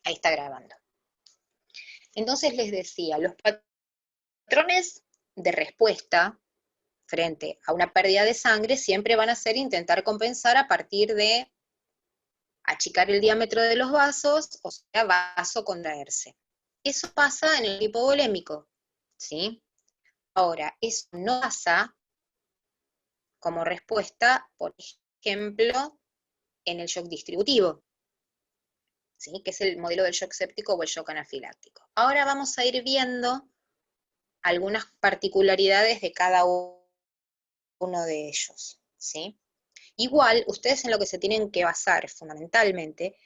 Ahí está grabando. Entonces les decía, los patrones de respuesta frente a una pérdida de sangre siempre van a ser intentar compensar a partir de achicar el diámetro de los vasos, o sea, vasocontraerse. Eso pasa en el hipovolémico, ¿sí? Ahora, eso no pasa como respuesta, por ejemplo, en el shock distributivo, ¿sí? Que es el modelo del shock séptico o el shock anafiláctico. Ahora vamos a ir viendo algunas particularidades de cada uno de ellos, ¿sí? Igual, ustedes en lo que se tienen que basar fundamentalmente,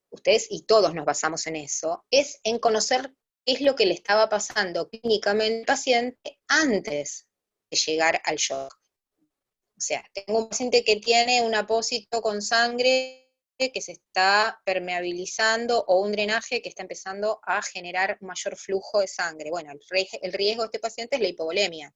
ustedes y todos nos basamos en eso, es en conocer qué es lo que le estaba pasando clínicamente al paciente antes de llegar al shock. O sea, tengo un paciente que tiene un apósito con sangre que se está permeabilizando o un drenaje que está empezando a generar mayor flujo de sangre. Bueno, el riesgo de este paciente es la hipovolemia.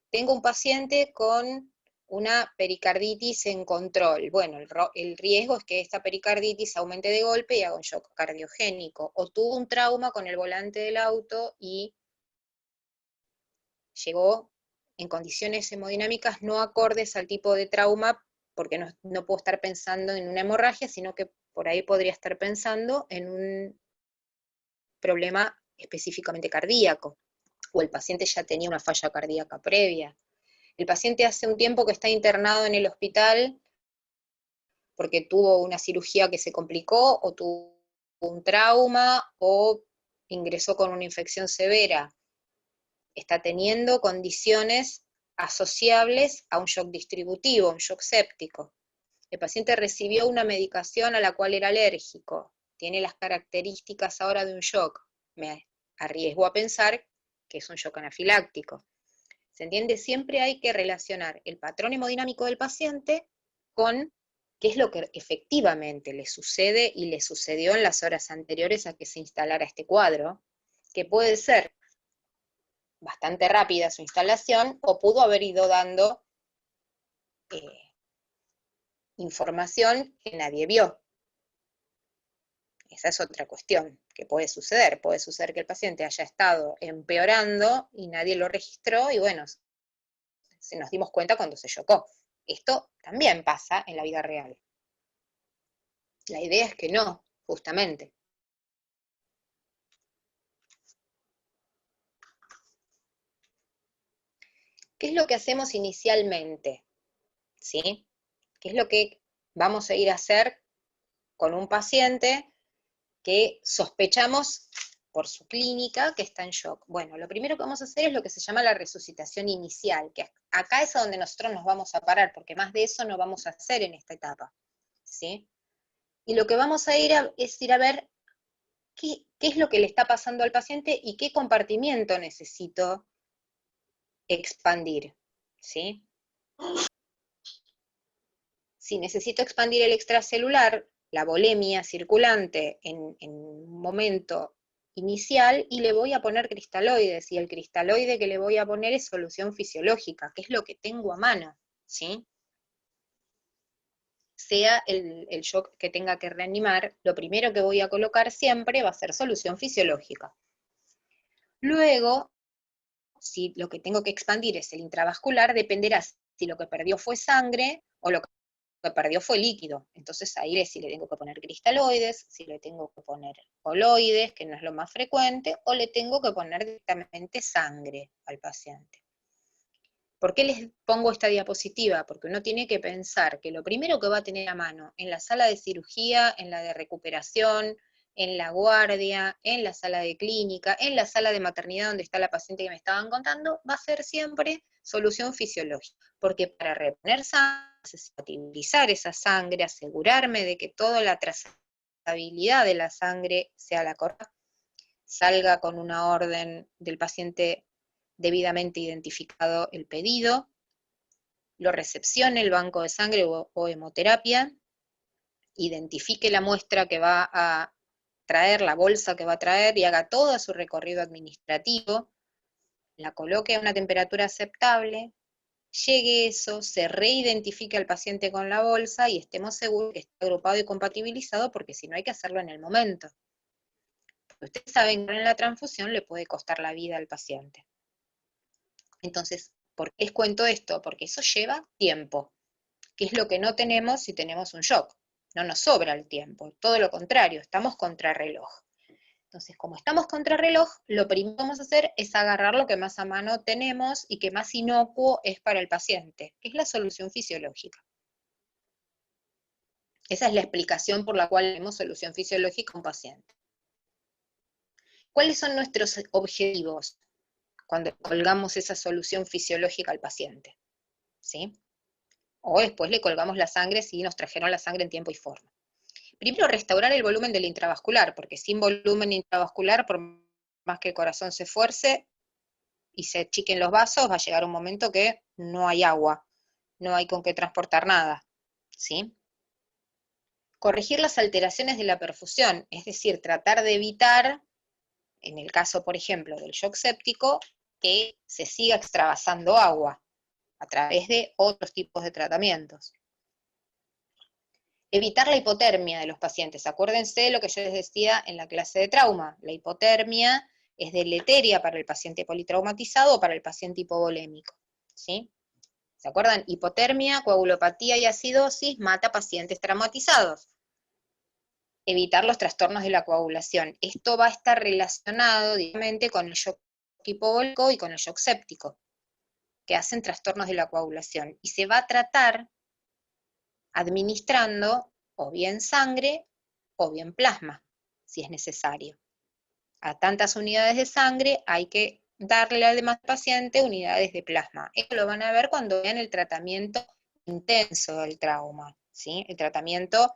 Tengo un paciente con una pericarditis en control. Bueno, el riesgo es que esta pericarditis aumente de golpe y haga un shock cardiogénico. O tuvo un trauma con el volante del auto y llegó en condiciones hemodinámicas no acordes al tipo de trauma, porque no puedo estar pensando en una hemorragia, sino que por ahí podría estar pensando en un problema específicamente cardíaco, o el paciente ya tenía una falla cardíaca previa. El paciente hace un tiempo que está internado en el hospital porque tuvo una cirugía que se complicó, o tuvo un trauma, o ingresó con una infección severa. Está teniendo condiciones asociables a un shock distributivo, un shock séptico. El paciente recibió una medicación a la cual era alérgico, tiene las características ahora de un shock. Me arriesgo a pensar que es un shock anafiláctico. ¿Se entiende? Siempre hay que relacionar el patrón hemodinámico del paciente con qué es lo que efectivamente le sucede y le sucedió en las horas anteriores a que se instalara este cuadro, que puede ser bastante rápida su instalación, o pudo haber ido dando información que nadie vio. Esa es otra cuestión que puede suceder. Puede suceder que el paciente haya estado empeorando y nadie lo registró, y bueno, se nos dimos cuenta cuando se chocó. Esto también pasa en la vida real. La idea es que no, justamente. ¿Qué es lo que hacemos inicialmente? ¿Sí? ¿Qué es lo que vamos a ir a hacer con un paciente que sospechamos por su clínica que está en shock? Bueno, lo primero que vamos a hacer es lo que se llama la resucitación inicial, que acá es a donde nosotros nos vamos a parar, porque más de eso no vamos a hacer en esta etapa, ¿sí? Y lo que vamos a ir es ir a ver qué es lo que le está pasando al paciente y qué compartimiento necesito expandir, ¿sí? Si necesito expandir el extracelular, la volemia circulante en un momento inicial, y le voy a poner cristaloides, y el cristaloide que le voy a poner es solución fisiológica, que es lo que tengo a mano, ¿sí? Sea el shock que tenga que reanimar, lo primero que voy a colocar siempre va a ser solución fisiológica. Luego, si lo que tengo que expandir es el intravascular, dependerá si lo que perdió fue sangre o lo que perdió fue líquido. Entonces ahí si le tengo que poner cristaloides, si le tengo que poner coloides, que no es lo más frecuente, o le tengo que poner directamente sangre al paciente. ¿Por qué les pongo esta diapositiva? Porque uno tiene que pensar que lo primero que va a tener a mano en la sala de cirugía, en la de recuperación, en la guardia, en la sala de clínica, en la sala de maternidad donde está la paciente que me estaban contando, va a ser siempre solución fisiológica. Porque para reponer sangre, necesito utilizar esa sangre, asegurarme de que toda la trazabilidad de la sangre sea la correcta, salga con una orden del paciente debidamente identificado el pedido, lo recepcione el banco de sangre o hemoterapia, identifique la muestra que va a traer, la bolsa que va a traer, y haga todo su recorrido administrativo, la coloque a una temperatura aceptable, llegue eso, se reidentifique al paciente con la bolsa y estemos seguros que está agrupado y compatibilizado, porque si no hay que hacerlo en el momento. Ustedes saben que en la transfusión le puede costar la vida al paciente. Entonces, ¿por qué les cuento esto? Porque eso lleva tiempo, que es lo que no tenemos si tenemos un shock. No nos sobra el tiempo, todo lo contrario, estamos contra reloj. Entonces, como estamos contra reloj, lo primero que vamos a hacer es agarrar lo que más a mano tenemos y que más inocuo es para el paciente, que es la solución fisiológica. Esa es la explicación por la cual tenemos solución fisiológica a un paciente. ¿Cuáles son nuestros objetivos cuando colgamos esa solución fisiológica al paciente? ¿Sí? O después le colgamos la sangre si nos trajeron la sangre en tiempo y forma. Primero, restaurar el volumen del intravascular, porque sin volumen intravascular, por más que el corazón se esfuerce y se achiquen los vasos, va a llegar un momento que no hay agua, no hay con qué transportar nada, ¿sí? Corregir las alteraciones de la perfusión, es decir, tratar de evitar, en el caso, por ejemplo, del shock séptico, que se siga extravasando agua a través de otros tipos de tratamientos. Evitar la hipotermia de los pacientes. Acuérdense de lo que yo les decía en la clase de trauma. La hipotermia es deleteria para el paciente politraumatizado o para el paciente hipovolémico, ¿sí? ¿Se acuerdan? Hipotermia, coagulopatía y acidosis mata pacientes traumatizados. Evitar los trastornos de la coagulación. Esto va a estar relacionado directamente con el shock hipovolémico y con el shock séptico, que hacen trastornos de la coagulación. Y se va a tratar administrando o bien sangre o bien plasma, si es necesario. A tantas unidades de sangre hay que darle al demás paciente unidades de plasma. Esto lo van a ver cuando vean el tratamiento intenso del trauma, ¿sí? El tratamiento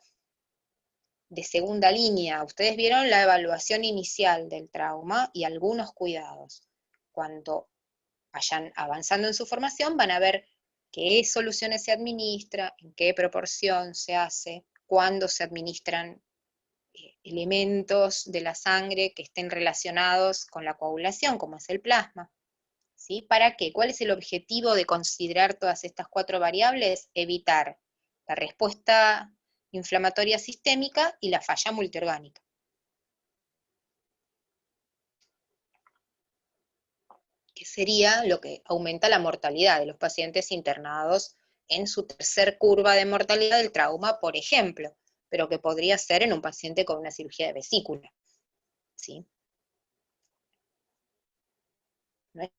de segunda línea. Ustedes vieron la evaluación inicial del trauma y algunos cuidados. Cuando vayan avanzando en su formación van a ver qué soluciones se administra, en qué proporción se hace, cuándo se administran elementos de la sangre que estén relacionados con la coagulación, como es el plasma. ¿Sí? ¿Para qué? ¿Cuál es el objetivo de considerar todas estas 4 variables? Evitar la respuesta inflamatoria sistémica y la falla multiorgánica. Que sería lo que aumenta la mortalidad de los pacientes internados en su tercer curva de mortalidad del trauma, por ejemplo, pero que podría ser en un paciente con una cirugía de vesícula, ¿sí? No es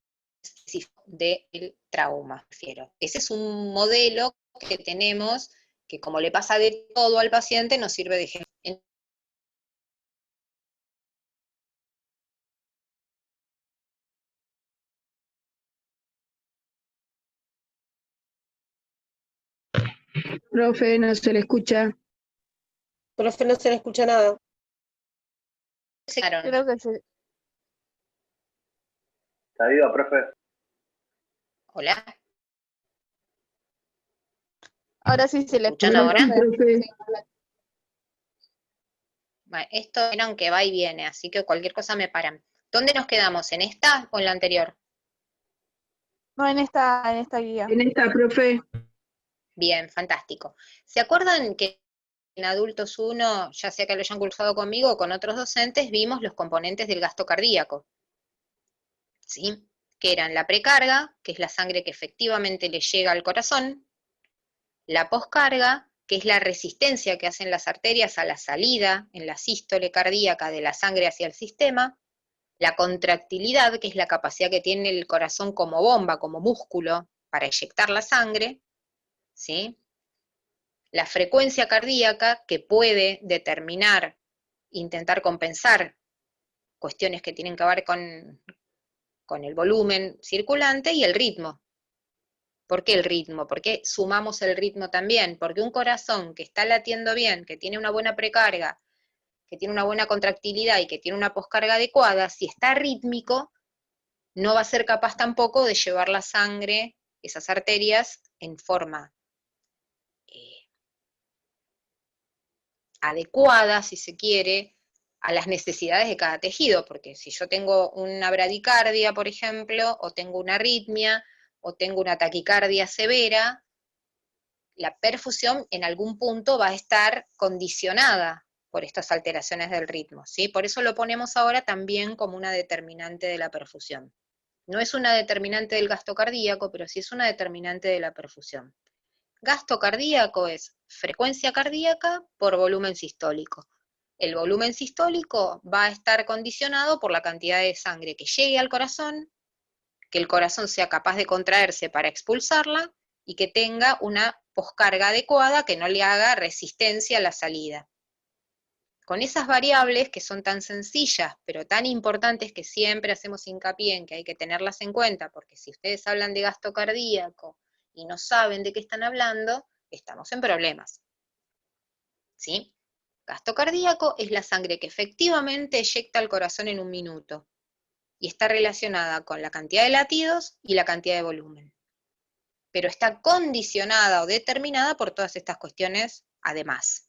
específico del trauma, refiero. Ese es un modelo que tenemos que, como le pasa de todo al paciente, nos sirve de ejemplo. Profe, no se le escucha. Profe, no se le escucha nada. Creo que sí. ¿Está viva, profe? Hola. Ahora sí se le ¿Escuchan escucha. ahora? Profe. Bueno, esto era aunque va y viene, así que cualquier cosa me paran. ¿Dónde nos quedamos? ¿En esta o en la anterior? No, en esta guía. En esta, profe. Bien, fantástico. ¿Se acuerdan que en Adultos 1, ya sea que lo hayan cursado conmigo o con otros docentes, vimos los componentes del gasto cardíaco? ¿Sí? Que eran la precarga, que es la sangre que efectivamente le llega al corazón, la poscarga, que es la resistencia que hacen las arterias a la salida en la sístole cardíaca de la sangre hacia el sistema, la contractilidad, que es la capacidad que tiene el corazón como bomba, como músculo, para eyectar la sangre, ¿sí? La frecuencia cardíaca, que puede determinar, intentar compensar cuestiones que tienen que ver con el volumen circulante, y el ritmo. ¿Por qué el ritmo? ¿Por qué sumamos el ritmo también? Porque un corazón que está latiendo bien, que tiene una buena precarga, que tiene una buena contractilidad y que tiene una poscarga adecuada, si está rítmico, no va a ser capaz tampoco de llevar la sangre, esas arterias, en forma adecuada, si se quiere, a las necesidades de cada tejido, porque si yo tengo una bradicardia, por ejemplo, o tengo una arritmia, o tengo una taquicardia severa, la perfusión en algún punto va a estar condicionada por estas alteraciones del ritmo, ¿sí? Por eso lo ponemos ahora también como una determinante de la perfusión. No es una determinante del gasto cardíaco, pero sí es una determinante de la perfusión. Gasto cardíaco es frecuencia cardíaca por volumen sistólico. El volumen sistólico va a estar condicionado por la cantidad de sangre que llegue al corazón, que el corazón sea capaz de contraerse para expulsarla y que tenga una poscarga adecuada que no le haga resistencia a la salida. Con esas variables que son tan sencillas, pero tan importantes que siempre hacemos hincapié en que hay que tenerlas en cuenta, porque si ustedes hablan de gasto cardíaco y no saben de qué están hablando, estamos en problemas. ¿Sí? Gasto cardíaco es la sangre que efectivamente eyecta al corazón en un minuto y está relacionada con la cantidad de latidos y la cantidad de volumen. Pero está condicionada o determinada por todas estas cuestiones además.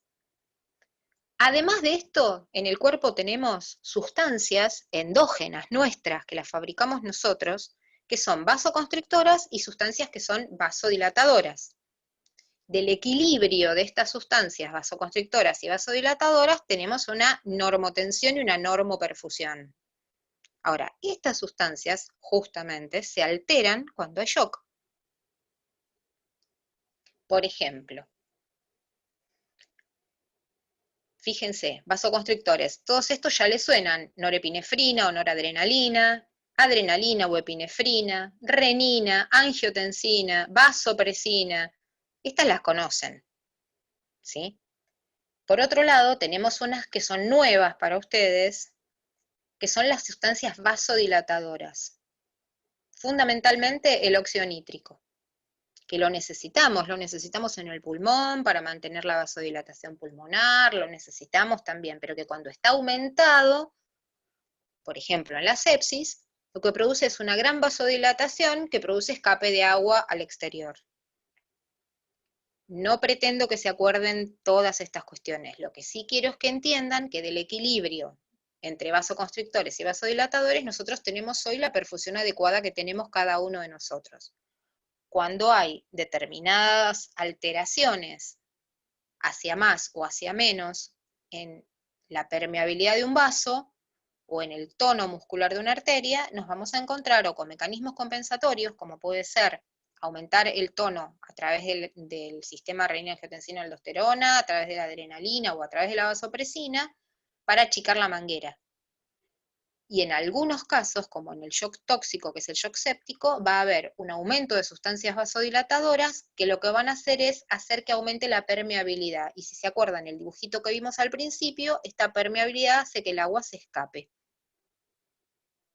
Además de esto, en el cuerpo tenemos sustancias endógenas nuestras, que las fabricamos nosotros, que son vasoconstrictoras y sustancias que son vasodilatadoras. Del equilibrio de estas sustancias vasoconstrictoras y vasodilatadoras tenemos una normotensión y una normoperfusión. Ahora, estas sustancias justamente se alteran cuando hay shock. Por ejemplo, fíjense, vasoconstrictores, todos estos ya les suenan, norepinefrina o noradrenalina, adrenalina o epinefrina, renina, angiotensina, vasopresina, estas las conocen, ¿sí? Por otro lado, tenemos unas que son nuevas para ustedes, que son las sustancias vasodilatadoras, fundamentalmente el óxido nítrico, que lo necesitamos en el pulmón para mantener la vasodilatación pulmonar, lo necesitamos también, pero que cuando está aumentado, por ejemplo en la sepsis, lo que produce es una gran vasodilatación que produce escape de agua al exterior. No pretendo que se acuerden todas estas cuestiones, lo que sí quiero es que entiendan que del equilibrio entre vasoconstrictores y vasodilatadores, nosotros tenemos hoy la perfusión adecuada que tenemos cada uno de nosotros. Cuando hay determinadas alteraciones hacia más o hacia menos en la permeabilidad de un vaso o en el tono muscular de una arteria, nos vamos a encontrar o con mecanismos compensatorios, como puede ser aumentar el tono a través del sistema renina-angiotensina-aldosterona, a través de la adrenalina o a través de la vasopresina, para achicar la manguera. Y en algunos casos, como en el shock tóxico, que es el shock séptico, va a haber un aumento de sustancias vasodilatadoras que lo que van a hacer es hacer que aumente la permeabilidad. Y si se acuerdan el dibujito que vimos al principio, esta permeabilidad hace que el agua se escape.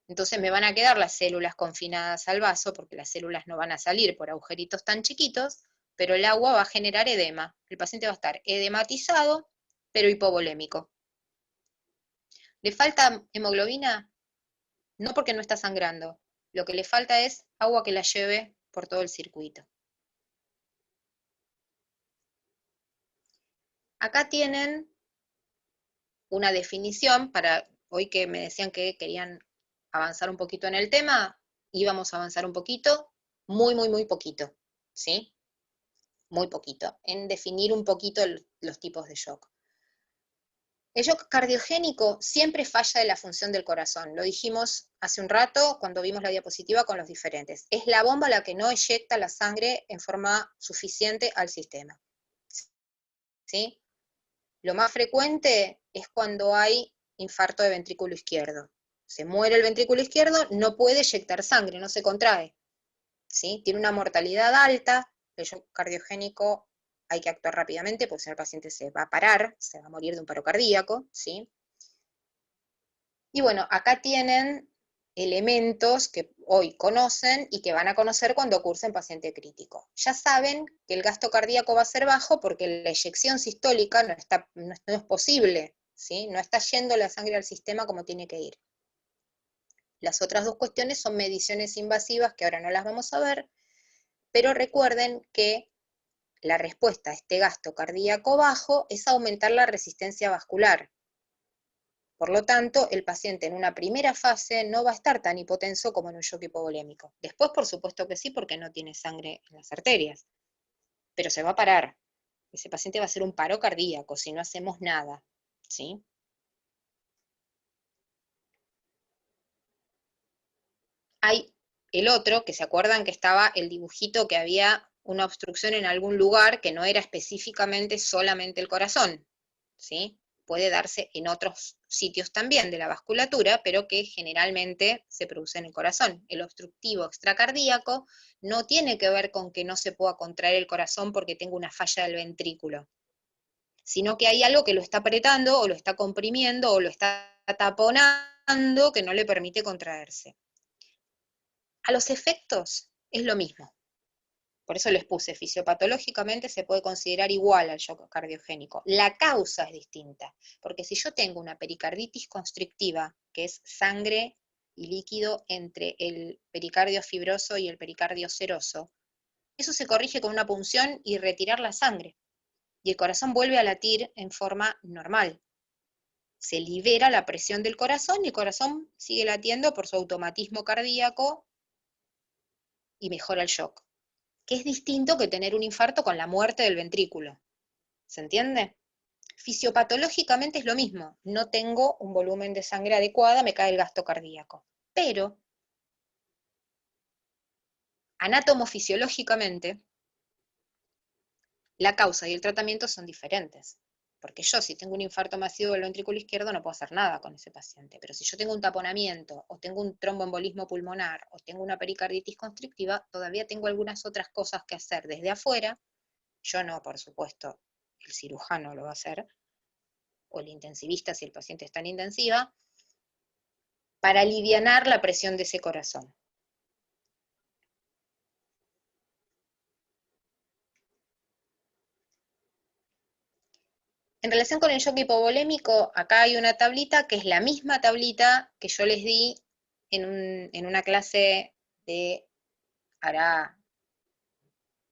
Entonces me van a quedar las células confinadas al vaso, porque las células no van a salir por agujeritos tan chiquitos, pero el agua va a generar edema. El paciente va a estar edematizado, pero hipovolémico. ¿Le falta hemoglobina? No porque no está sangrando. Lo que le falta es agua que la lleve por todo el circuito. Acá tienen una definición para hoy que me decían que querían avanzar un poquito en el tema, íbamos a avanzar un poquito, muy poquito, ¿sí? Muy poquito, en definir un poquito los tipos de shock. El shock cardiogénico siempre falla de la función del corazón, lo dijimos hace un rato cuando vimos la diapositiva con los diferentes. Es la bomba la que no eyecta la sangre en forma suficiente al sistema, ¿sí? Lo más frecuente es cuando hay infarto de ventrículo izquierdo. Se muere el ventrículo izquierdo, no puede eyectar sangre, no se contrae, ¿sí? Tiene una mortalidad alta, el shock cardiogénico hay que actuar rápidamente porque si no el paciente se va a parar, se va a morir de un paro cardíaco, ¿sí? Y bueno, acá tienen elementos que hoy conocen y que van a conocer cuando cursen paciente crítico. Ya saben que el gasto cardíaco va a ser bajo porque la eyección sistólica no es posible, ¿sí? No está yendo la sangre al sistema como tiene que ir. Las otras dos cuestiones son mediciones invasivas que ahora no las vamos a ver, pero recuerden que la respuesta a este gasto cardíaco bajo es aumentar la resistencia vascular. Por lo tanto, el paciente en una primera fase no va a estar tan hipotenso como en un shock hipovolémico. Después, por supuesto que sí, porque no tiene sangre en las arterias, pero se va a parar. Ese paciente va a hacer un paro cardíaco si no hacemos nada, ¿sí? Hay el otro, que se acuerdan que estaba el dibujito que había una obstrucción en algún lugar que no era específicamente solamente el corazón, ¿sí? Puede darse en otros sitios también de la vasculatura, pero que generalmente se produce en el corazón. El obstructivo extracardíaco no tiene que ver con que no se pueda contraer el corazón porque tengo una falla del ventrículo, sino que hay algo que lo está apretando, o lo está comprimiendo, o lo está taponando, que no le permite contraerse. A los efectos es lo mismo. Por eso les puse, fisiopatológicamente se puede considerar igual al shock cardiogénico. La causa es distinta, porque si yo tengo una pericarditis constrictiva, que es sangre y líquido entre el pericardio fibroso y el pericardio seroso, eso se corrige con una punción y retirar la sangre, y el corazón vuelve a latir en forma normal. Se libera la presión del corazón y el corazón sigue latiendo por su automatismo cardíaco y mejora el shock, que es distinto que tener un infarto con la muerte del ventrículo. ¿Se entiende? Fisiopatológicamente es lo mismo, no tengo un volumen de sangre adecuada, me cae el gasto cardíaco. Pero, anatomofisiológicamente, la causa y el tratamiento son diferentes. Porque yo, si tengo un infarto masivo del ventrículo izquierdo, no puedo hacer nada con ese paciente. Pero si yo tengo un taponamiento, o tengo un tromboembolismo pulmonar, o tengo una pericarditis constrictiva, todavía tengo algunas otras cosas que hacer desde afuera. Yo no, por supuesto, el cirujano lo va a hacer, o el intensivista si el paciente está en intensiva, para alivianar la presión de ese corazón. En relación con el shock hipovolémico, acá hay una tablita que es la misma tablita que yo les di en una clase de hará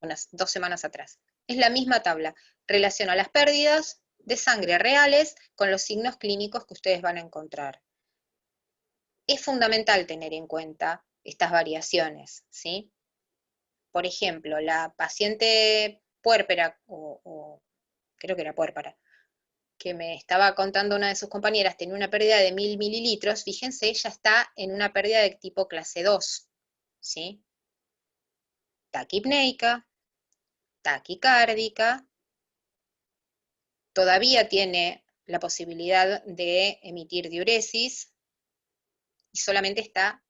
unas 2 semanas atrás. Es la misma tabla. Relaciona las pérdidas de sangre reales con los signos clínicos que ustedes van a encontrar. Es fundamental tener en cuenta estas variaciones, ¿sí? Por ejemplo, la paciente puérpera, o creo que era puérpera, que me estaba contando una de sus compañeras, tenía una pérdida de 1000 mililitros, fíjense, ella está en una pérdida de tipo clase 2, ¿sí? Taquipneica, taquicárdica, todavía tiene la posibilidad de emitir diuresis, y solamente está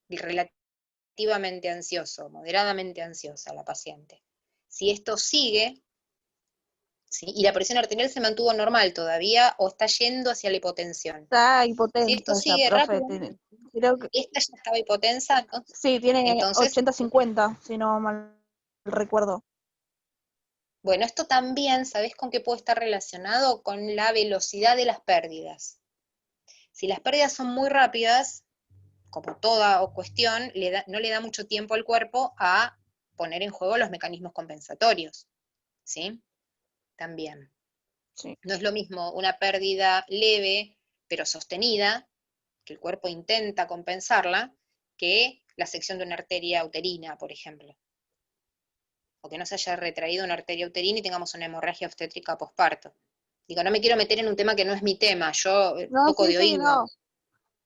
relativamente ansioso, moderadamente ansiosa la paciente. Si esto sigue, ¿sí? Y la presión arterial se mantuvo normal todavía, o está yendo hacia la hipotensión. Está Si esto hipotensa esa sigue profe. rápido, Creo que esta ya estaba hipotensa, sí, tiene entonces, 80-50, si no mal recuerdo. bueno, esto también, ¿sabés con qué puede estar relacionado? Con la velocidad de las pérdidas. Si las pérdidas son muy rápidas, como toda cuestión, no le da mucho tiempo al cuerpo a poner en juego los mecanismos compensatorios, ¿sí? También. Sí. No es lo mismo una pérdida leve, pero sostenida, que el cuerpo intenta compensarla, que la sección de una arteria uterina, por ejemplo. O que no se haya retraído una arteria uterina y tengamos una hemorragia obstétrica posparto. Digo, no me quiero meter en un tema que no es mi tema, yo No, toco sí, de sí, oído. no.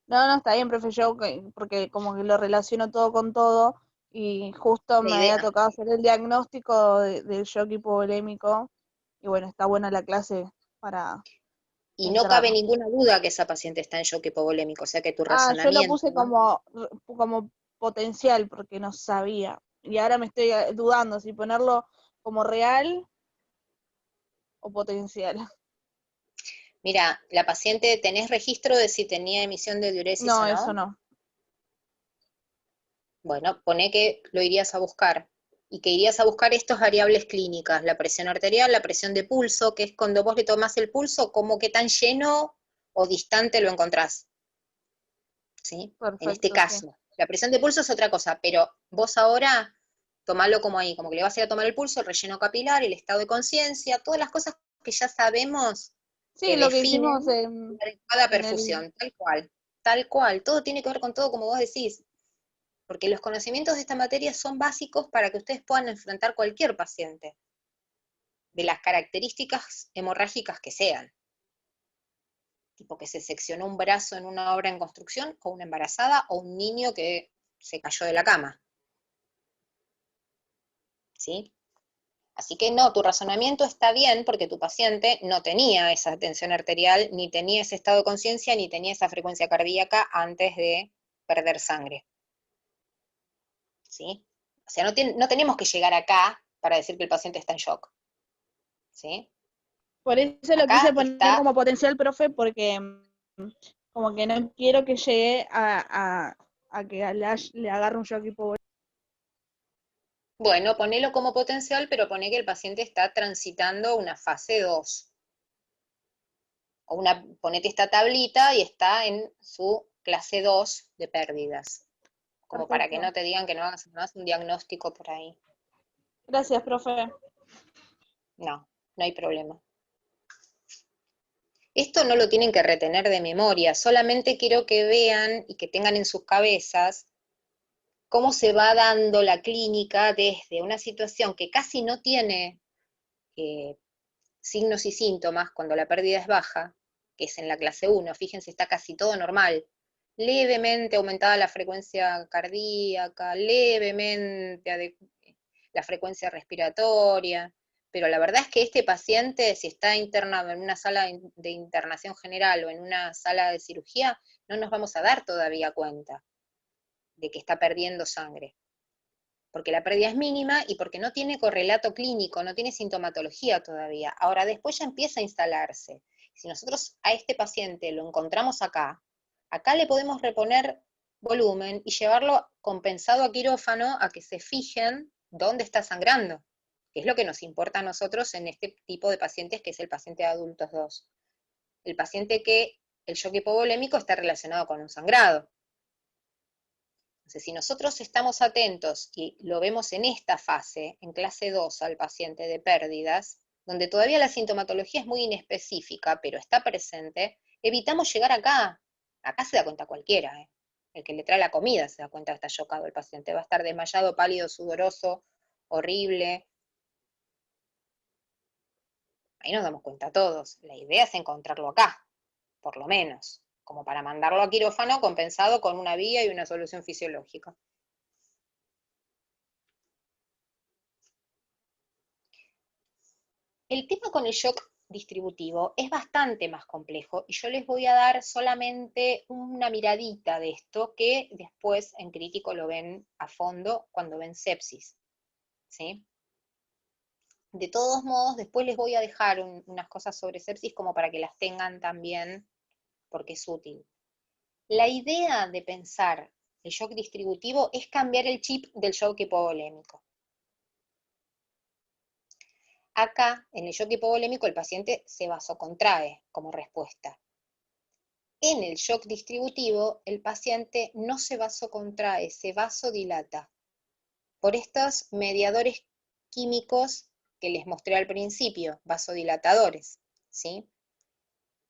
No, está bien, profe, porque como que lo relaciono todo con todo, y justo La me idea. había tocado hacer el diagnóstico del shock hipovolémico, y bueno, está buena la clase para Y no entrar. cabe ninguna duda que esa paciente está en shock hipovolémico, o sea que tu Yo lo razonamiento, puse ¿no? como potencial, porque no sabía, y ahora me estoy dudando si ponerlo como real o potencial. Mira, la paciente, ¿tenés registro de si tenía emisión de diuresis o No, eso no? no. Bueno, pone que lo irías a buscar, y que irías a buscar estas variables clínicas, la presión arterial, la presión de pulso, que es cuando vos le tomás el pulso, como que tan lleno o distante lo encontrás, ¿sí? En este Perfecto, sí. caso, la presión de pulso es otra cosa, pero vos ahora tomalo como ahí, como que le vas a ir a tomar el pulso, el relleno capilar, el estado de conciencia, todas las cosas que ya sabemos Sí, que lo que hicimos definen una adecuada en el... perfusión, tal cual, todo tiene que ver con todo como vos decís, porque los conocimientos de esta materia son básicos para que ustedes puedan enfrentar cualquier paciente, de las características hemorrágicas que sean. tipo que se seccionó un brazo en una obra en construcción, o una embarazada, o un niño que se cayó de la cama. ¿Sí? Así que no, tu razonamiento está bien porque tu paciente no tenía esa tensión arterial, ni tenía ese estado de conciencia, ni tenía esa frecuencia cardíaca antes de perder sangre. ¿Sí? O sea, no tenemos que llegar acá para decir que el paciente está en shock. ¿Sí? Por eso lo Acá quise poner está, como potencial, profe, porque como que no quiero que llegue a que le agarre un shock hipovolémico. bueno, ponelo como potencial, pero poné que el paciente está transitando una fase 2. O ponete esta tablita y está en su clase 2 de pérdidas. Como para que Perfecto. no te digan que no hagas un diagnóstico por ahí. Gracias, profe. No, no hay problema. Esto no lo tienen que retener de memoria, solamente quiero que vean y que tengan en sus cabezas cómo se va dando la clínica desde una situación que casi no tiene signos y síntomas cuando la pérdida es baja, que es en la clase 1, fíjense, está casi todo normal, levemente aumentada la frecuencia cardíaca, levemente la frecuencia respiratoria, pero la verdad es que este paciente, si está internado en una sala de internación general o en una sala de cirugía, no nos vamos a dar todavía cuenta de que está perdiendo sangre, porque la pérdida es mínima y porque no tiene correlato clínico, no tiene sintomatología todavía. Ahora, después ya empieza a instalarse. Si nosotros a este paciente lo encontramos acá le podemos reponer volumen y llevarlo compensado a quirófano a que se fijen dónde está sangrando, que es lo que nos importa a nosotros en este tipo de pacientes, que es el paciente de adultos 2. El paciente que el shock hipovolémico está relacionado con un sangrado. Entonces, si nosotros estamos atentos y lo vemos en esta fase, en clase 2 al paciente de pérdidas, donde todavía la sintomatología es muy inespecífica, pero está presente, evitamos llegar acá. Acá se da cuenta cualquiera, ¿eh? El que le trae la comida se da cuenta que está chocado el paciente, va a estar desmayado, pálido, sudoroso, horrible. Ahí nos damos cuenta todos. La idea es encontrarlo acá, por lo menos, como para mandarlo a quirófano compensado con una vía y una solución fisiológica. El tema con el shock distributivo es bastante más complejo y yo les voy a dar solamente una miradita de esto que después en crítico lo ven a fondo cuando ven sepsis, ¿sí? De todos modos, después les voy a dejar unas cosas sobre sepsis como para que las tengan también, porque es útil. La idea de pensar el shock distributivo es cambiar el chip del shock hipovolémico. Acá, en el shock hipovolémico, el paciente se vasocontrae como respuesta. En el shock distributivo, el paciente no se vasocontrae, se vasodilata por estos mediadores químicos que les mostré al principio, vasodilatadores, ¿sí?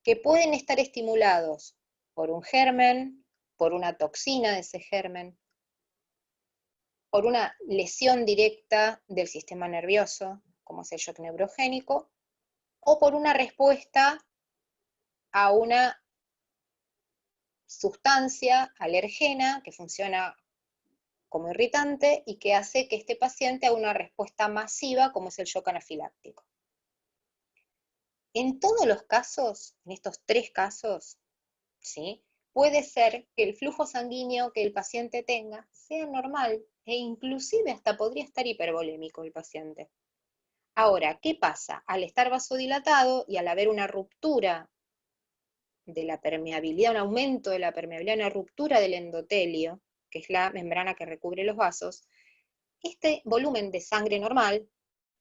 Que pueden estar estimulados por un germen, por una toxina de ese germen, por una lesión directa del sistema nervioso, como es el shock neurogénico, o por una respuesta a una sustancia alergena que funciona como irritante y que hace que este paciente haga una respuesta masiva como es el shock anafiláctico. En todos los casos, en estos 3 casos, ¿sí? Puede ser que el flujo sanguíneo que el paciente tenga sea normal e inclusive hasta podría estar hipervolémico el paciente. Ahora, ¿qué pasa? Al estar vasodilatado y al haber una ruptura de la permeabilidad, un aumento de la permeabilidad, una ruptura del endotelio, que es la membrana que recubre los vasos, este volumen de sangre normal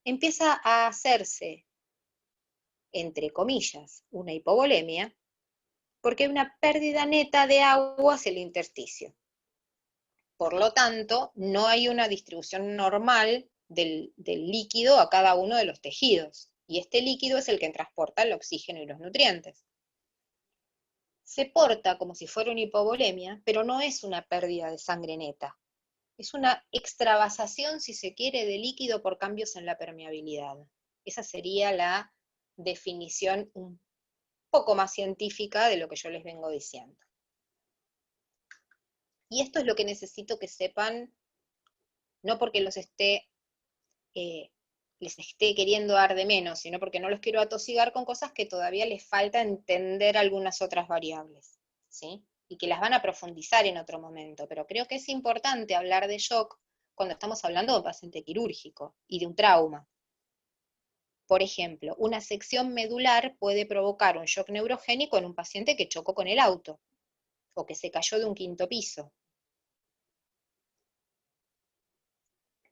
empieza a hacerse, entre comillas, una hipovolemia, porque hay una pérdida neta de agua hacia el intersticio. Por lo tanto, no hay una distribución normal del líquido a cada uno de los tejidos, y este líquido es el que transporta el oxígeno y los nutrientes. Se porta como si fuera una hipovolemia, pero no es una pérdida de sangre neta. Es una extravasación, si se quiere, de líquido por cambios en la permeabilidad. Esa sería la definición un poco más científica de lo que yo les vengo diciendo. Y esto es lo que necesito que sepan, no porque les esté queriendo dar de menos, sino porque no los quiero atosigar con cosas que todavía les falta entender algunas otras variables, ¿sí? Y que las van a profundizar en otro momento, pero creo que es importante hablar de shock cuando estamos hablando de un paciente quirúrgico y de un trauma. Por ejemplo, una sección medular puede provocar un shock neurogénico en un paciente que chocó con el auto, o que se cayó de un 5.º piso.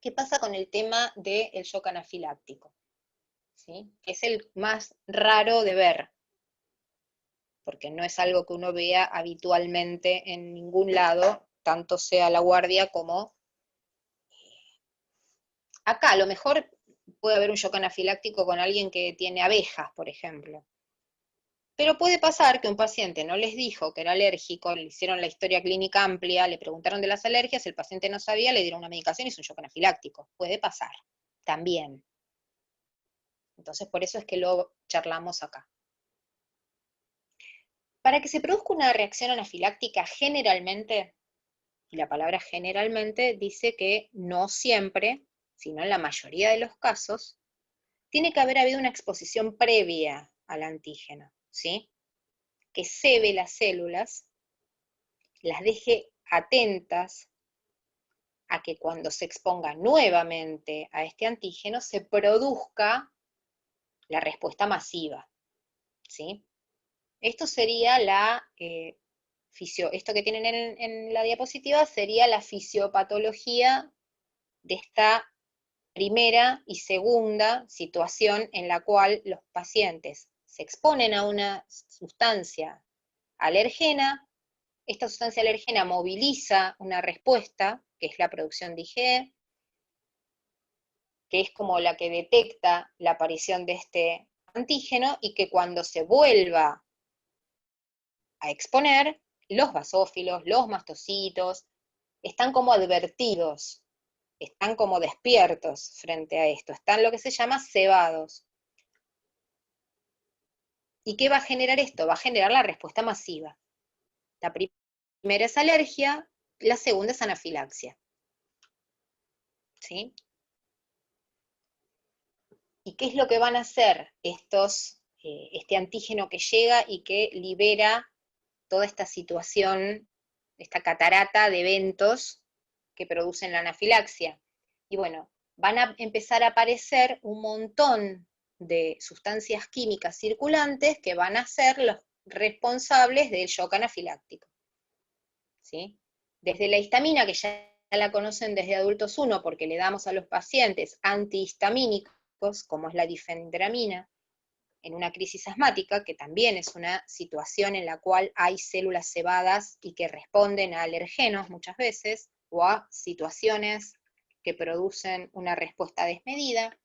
¿Qué pasa con el tema del shock anafiláctico? ¿Sí? Es el más raro de ver, porque no es algo que uno vea habitualmente en ningún lado, tanto sea la guardia como acá. A lo mejor puede haber un shock anafiláctico con alguien que tiene abejas, por ejemplo. Pero puede pasar que un paciente no les dijo que era alérgico, le hicieron la historia clínica amplia, le preguntaron de las alergias, el paciente no sabía, le dieron una medicación y es un shock anafiláctico. Puede pasar, también. Entonces, por eso es que lo charlamos acá. Para que se produzca una reacción anafiláctica, generalmente, y la palabra generalmente dice que no siempre, sino en la mayoría de los casos, tiene que haber habido una exposición previa al antígeno, ¿sí? Que cebe las células, las deje atentas a que cuando se exponga nuevamente a este antígeno se produzca la respuesta masiva, ¿sí? Esto sería esto que tienen en la diapositiva sería la fisiopatología de esta primera y segunda situación en la cual los pacientes se exponen a una sustancia alergena, esta sustancia alergena moviliza una respuesta, que es la producción de IgE, que es como la que detecta la aparición de este antígeno, y que cuando se vuelva a exponer, los basófilos, los mastocitos, están como advertidos, están como despiertos frente a esto, están lo que se llama cebados. ¿Y qué va a generar esto? Va a generar la respuesta masiva. La primera es alergia, la segunda es anafilaxia. ¿Sí? ¿Y qué es lo que van a hacer este antígeno que llega y que libera toda esta situación, esta catarata de eventos que producen la anafilaxia? Y bueno, van a empezar a aparecer un montón de sustancias químicas circulantes que van a ser los responsables del shock anafiláctico, ¿sí? Desde la histamina, que ya la conocen desde adultos 1, porque le damos a los pacientes antihistamínicos, como es la difendramina, en una crisis asmática, que también es una situación en la cual hay células cebadas y que responden a alergenos muchas veces, o a situaciones que producen una respuesta desmedida,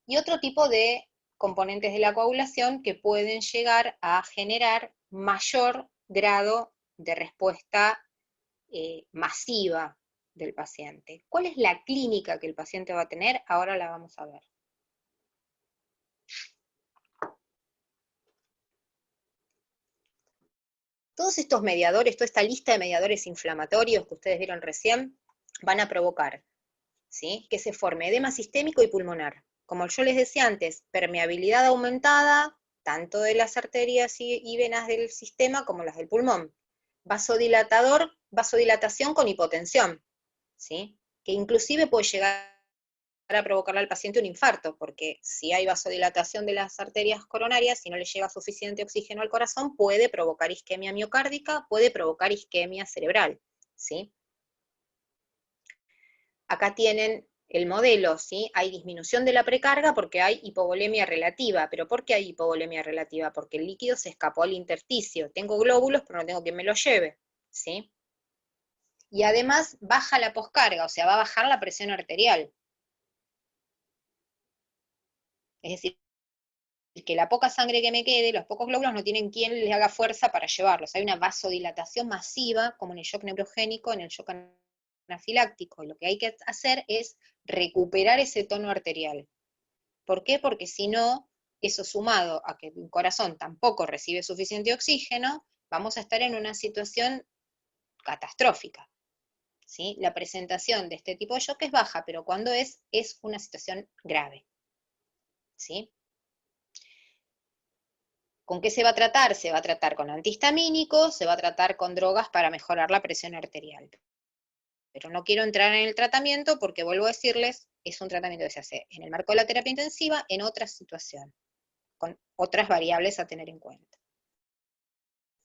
y otro tipo de componentes de la coagulación que pueden llegar a generar mayor grado de respuesta masiva del paciente. ¿Cuál es la clínica que el paciente va a tener? Ahora la vamos a ver. Todos estos mediadores, toda esta lista de mediadores inflamatorios que ustedes vieron recién, van a provocar, ¿sí?, que se forme edema sistémico y pulmonar. Como yo les decía antes, permeabilidad aumentada, tanto de las arterias y venas del sistema como las del pulmón. Vasodilatación con hipotensión, ¿sí?, que inclusive puede llegar a provocarle al paciente un infarto, porque si hay vasodilatación de las arterias coronarias y no le llega suficiente oxígeno al corazón, puede provocar isquemia miocárdica, puede provocar isquemia cerebral, ¿sí? Acá tienen el modelo, ¿sí? Hay disminución de la precarga porque hay hipovolemia relativa. ¿Pero por qué hay hipovolemia relativa? Porque el líquido se escapó al intersticio. Tengo glóbulos, pero no tengo quien me los lleve, ¿sí? Y además baja la poscarga, o sea, va a bajar la presión arterial. Es decir, que la poca sangre que me quede, los pocos glóbulos no tienen quien les haga fuerza para llevarlos. Hay una vasodilatación masiva, como en el shock neurogénico, en el shock anafiláctico. Y lo que hay que hacer es recuperar ese tono arterial. ¿Por qué? Porque si no, Eso sumado a que el corazón tampoco recibe suficiente oxígeno, vamos a estar en una situación catastrófica. ¿Sí? La presentación de este tipo de shock es baja, pero cuando es una situación grave. ¿Sí? ¿Con qué se va a tratar? Se va a tratar con antihistamínicos, se va a tratar con drogas para mejorar la presión arterial. Pero no quiero entrar en el tratamiento porque, vuelvo a decirles, es un tratamiento que se hace en el marco de la terapia intensiva en otra situación, con otras variables a tener en cuenta.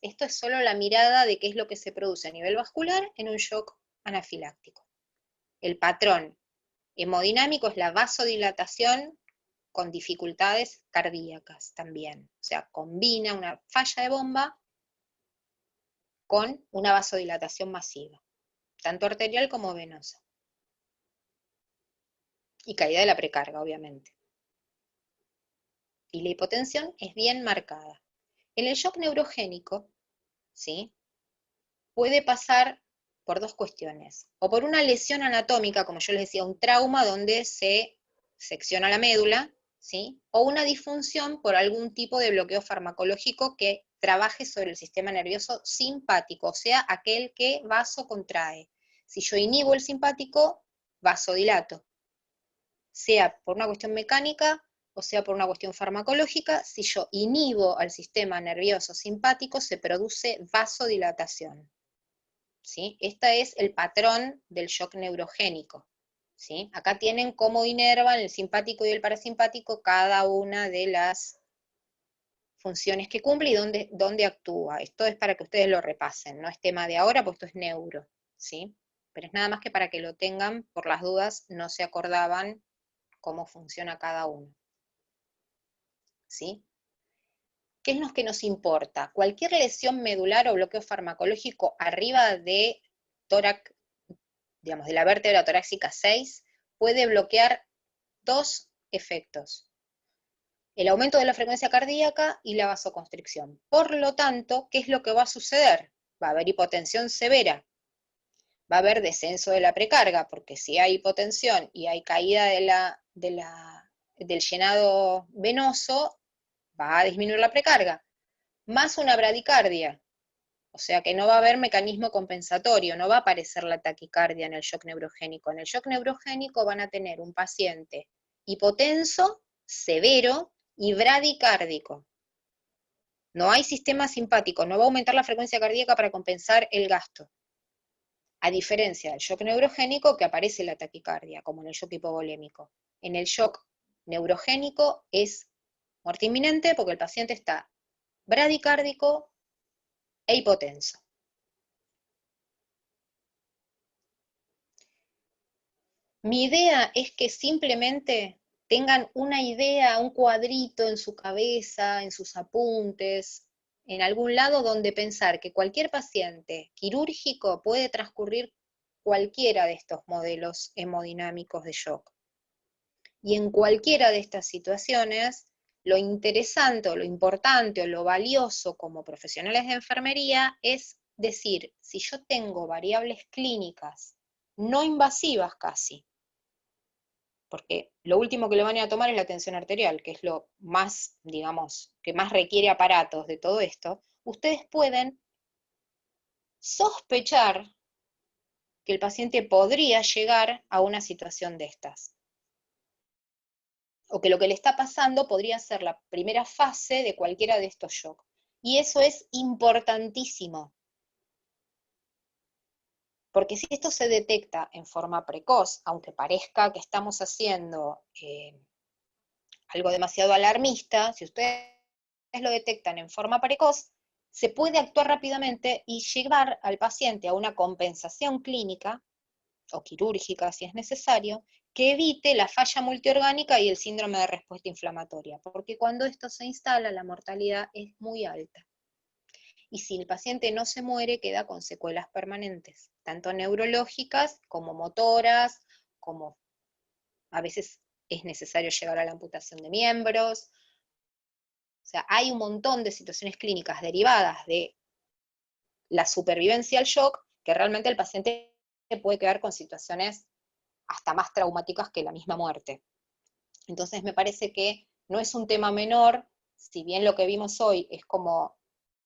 Esto es solo la mirada de qué es lo que se produce a nivel vascular en un shock anafiláctico. El patrón hemodinámico es la vasodilatación con dificultades cardíacas también. O sea, combina una falla de bomba con una vasodilatación masiva, tanto arterial como venosa. Y caída de la precarga, obviamente. Y la hipotensión es bien marcada. En el shock neurogénico, ¿sí?, puede pasar por dos cuestiones. O por una lesión anatómica, como yo les decía, un trauma donde se secciona la médula, ¿sí?, o una disfunción por algún tipo de bloqueo farmacológico que trabaje sobre el sistema nervioso simpático, o sea, aquel que vasocontrae. Si yo inhibo el simpático, vasodilato. Sea por una cuestión mecánica o sea por una cuestión farmacológica, si yo inhibo al sistema nervioso simpático, se produce vasodilatación. ¿Sí? Este es el patrón del shock neurogénico. ¿Sí? Acá tienen cómo inervan el simpático y el parasimpático cada una de las funciones que cumple y dónde actúa. Esto es para que ustedes lo repasen, no es tema de ahora, pues esto es neuro. ¿Sí? Pero es nada más que para que lo tengan, por las dudas no se acordaban cómo funciona cada uno. ¿Sí? ¿Qué es lo que nos importa? Cualquier lesión medular o bloqueo farmacológico arriba de tórax, digamos, de la vértebra torácica 6, puede bloquear dos efectos: el aumento de la frecuencia cardíaca y la vasoconstricción. Por lo tanto, ¿qué es lo que va a suceder? Va a haber hipotensión severa, va a haber descenso de la precarga, porque si hay hipotensión y hay caída del llenado venoso, va a disminuir la precarga, más una bradicardia, o sea que no va a haber mecanismo compensatorio, no va a aparecer la taquicardia en el shock neurogénico. En el shock neurogénico van a tener un paciente hipotenso, severo y bradicárdico. No hay sistema simpático, no va a aumentar la frecuencia cardíaca para compensar el gasto. A diferencia del shock neurogénico, que aparece la taquicardia, como en el shock hipovolémico. En el shock neurogénico es muerte inminente porque el paciente está bradicárdico e hipotenso. Mi idea es que simplemente tengan una idea, un cuadrito en su cabeza, en sus apuntes, en algún lado donde pensar que cualquier paciente quirúrgico puede transcurrir cualquiera de estos modelos hemodinámicos de shock. Y en cualquiera de estas situaciones, lo interesante, o lo importante, o lo valioso como profesionales de enfermería es decir, si yo tengo variables clínicas no invasivas casi, porque lo último que le van a tomar es la tensión arterial, que es lo más, digamos, que más requiere aparatos de todo esto, ustedes pueden sospechar que el paciente podría llegar a una situación de estas. O que lo que le está pasando podría ser la primera fase de cualquiera de estos shocks. Y eso es importantísimo. Porque si esto se detecta en forma precoz, aunque parezca que estamos haciendo algo demasiado alarmista, si ustedes lo detectan en forma precoz, se puede actuar rápidamente y llevar al paciente a una compensación clínica, o quirúrgica si es necesario, que evite la falla multiorgánica y el síndrome de respuesta inflamatoria, porque cuando esto se instala, la mortalidad es muy alta. Y si el paciente no se muere, queda con secuelas permanentes, tanto neurológicas como motoras, como a veces es necesario llegar a la amputación de miembros. O sea, hay un montón de situaciones clínicas derivadas de la supervivencia al shock que realmente el paciente puede quedar con situaciones hasta más traumáticas que la misma muerte. Entonces me parece que no es un tema menor, si bien lo que vimos hoy es como